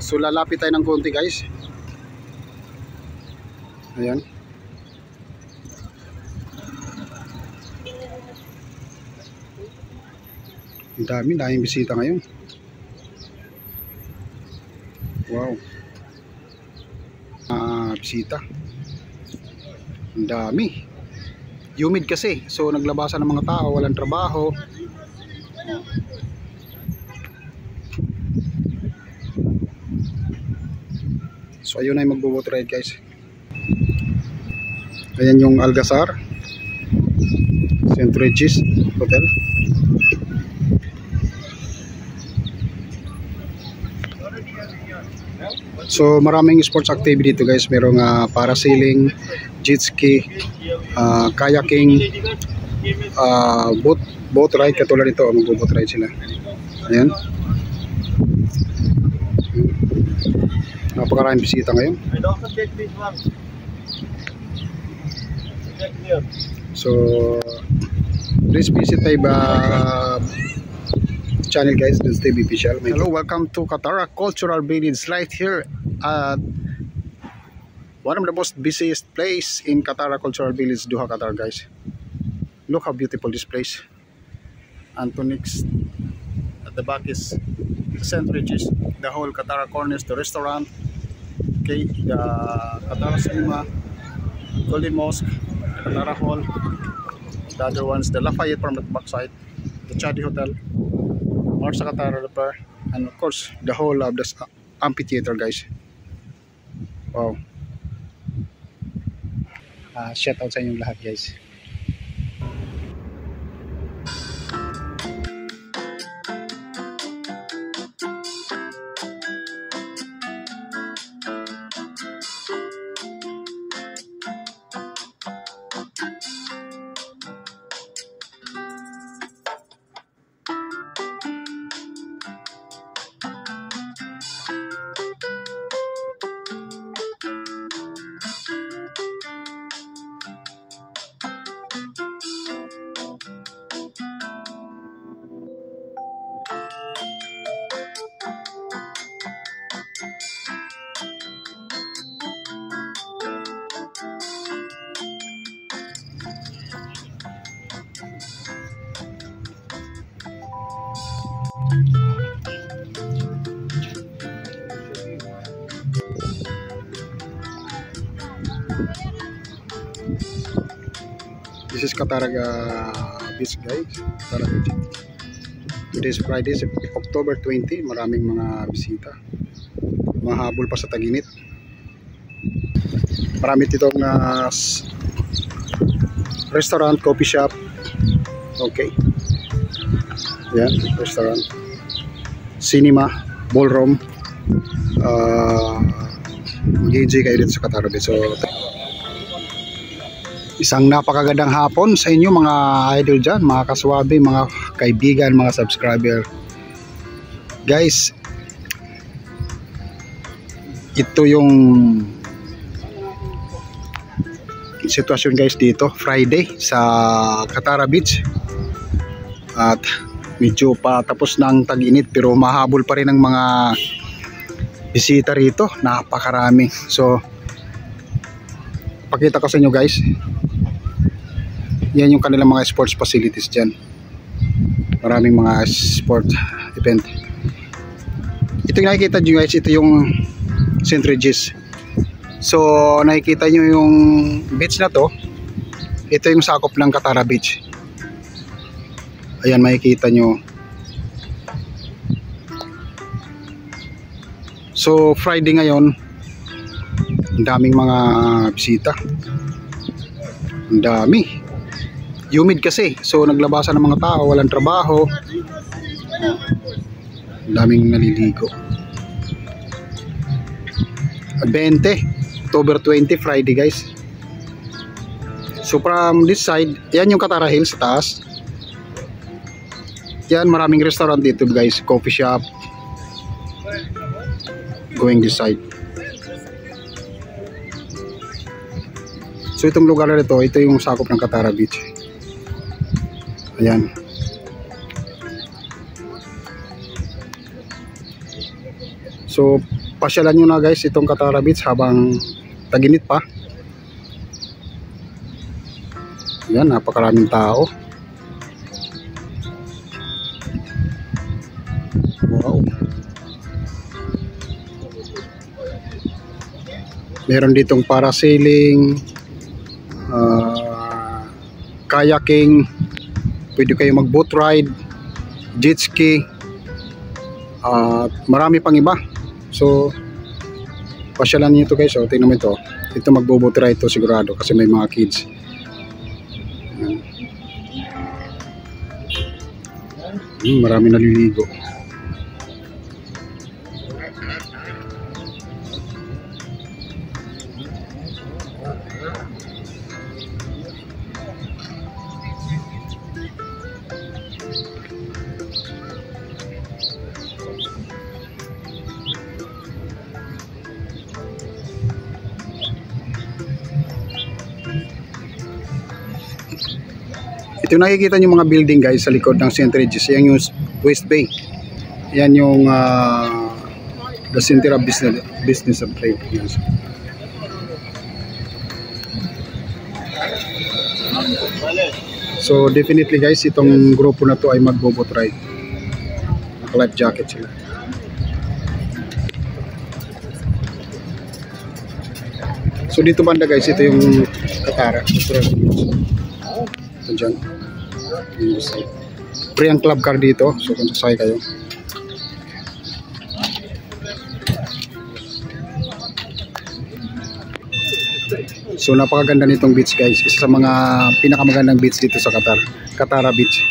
So lalapit tayo ng konti guys. Ayan. Ang daming bisita ngayon. Wow. Bisita. Ang dami. Humid kasi. So naglabasan ng mga tao, walang trabaho. So ayun ay magbo-boat ride guys. Ayan yung Alcazar St. Regis Hotel. So maraming sports activity dito guys. Merong parasailing, jet ski, kayaking, boat ride katulad nito. Magbo-boat ride sila. Ayan. Napakaraming bisita ngayon. So please visit my channel guys, this TV official. Hello, welcome to Katara Cultural Village, right here at one of the most busiest place in Katara Cultural Village, Doha, Qatar guys. Look how beautiful this place. And to next at the back is St. Regis, the whole Katara Corners, the restaurant, okay, the Katara Cinema, Golden Mosque, Katara Hall, the other ones, the Lafayette from the backside, the Chadi Hotel, Marsa Katara Repair, and of course the whole of the amphitheater guys. Wow. Shout out sa inyong lahat guys. This is Katara Beach guys. Katara Beach. Today is Friday, October 20. Maraming mga bisita. Mahabol pa sa tag-init. Marami ditong restaurant, coffee shop. Okay. Yan, restaurant. Cinema, ballroom. Mag-enjoy kayo dito sa Katara Beach. So, isang napakagandang hapon sa inyo mga idol dyan, mga kaswabe, mga kaibigan, mga subscriber guys. Ito yung sitwasyon guys dito Friday sa Katara Beach. At medyo pa tapos ng tag-init pero mahabol pa rin ang mga bisita rito, napakarami. So pakita ko sa inyo guys, yan yung kanilang mga sports facilities dyan. Maraming mga sport event. Ito yung nakikita nyo guys, ito yung St. Regis. So nakikita nyo yung beach na to, ito yung sakop ng Katara Beach. Ayan, makikita nyo. So Friday ngayon, ang daming mga bisita. Ang dami. Humid kasi, so naglabasan ng mga tao, walang trabaho. Ang daming naliligo. 20, October 20, Friday guys. So from this side, yan yung Katara Hills sa taas. Yan, maraming restaurant dito guys, coffee shop. Going this side. So itong lugar na ito, ito yung sakop ng Katara Beach. Ayan. So pasyalan nyo na guys itong Katara Beach habang taginit pa. Yan, napakaraming tao. Wow. Meron ditong parasailing, kayaking, pwede kayo mag boat ride, jet ski, at marami pang iba. So pasyalan niyo ito guys. So tingnan mo ito, magbo-boat ride ito sigurado kasi may mga kids. Marami naliligo. Ito nakikita nyo mga building guys sa likod ng St. Regis. Yan yung West Bay. Yan yung the center of business of trade. Yes. So definitely guys, itong grupo na to ay magbo-boat ride. Naka-life jacket sila. So dito banda guys, ito yung Katara. Ito dyan. Free ang club car dito. So kung sasakay kayo. So napakaganda nitong beach guys. Isa sa mga pinakamagandang beach dito sa Qatar. Katara Beach.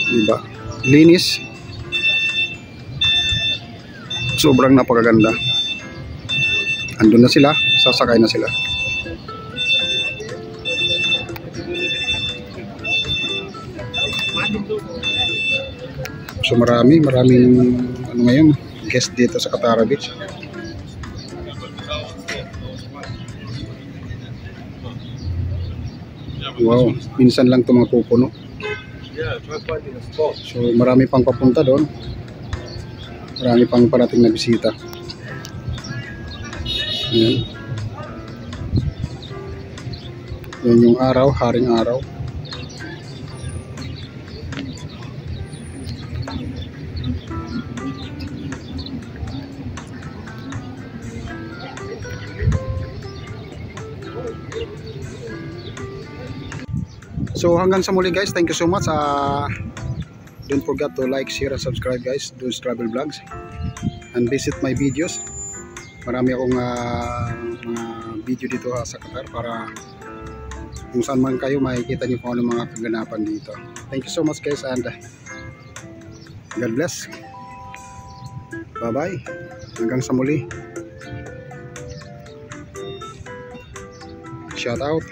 Diba? Linis. Sobrang napakaganda. Andun na sila. Sasakay na sila. So maraming ano ngayon guest dito sa Katara Beach. Wow, minsan lang ito mga pupuno. So marami pang papunta doon. Marami pang parating na bisita. Yan. Yan yung araw, haring araw. So hanggang sa muli guys, thank you so much. Don't forget to like, share, and subscribe guys, Dunes Travel Vlogs, and visit my videos. Marami akong mga video dito sa Qatar para kung saan man kayo makikita nyo kung ano mga kaganapan dito. Thank you so much guys, and God bless. Bye bye. Hanggang sa muli. Shout out.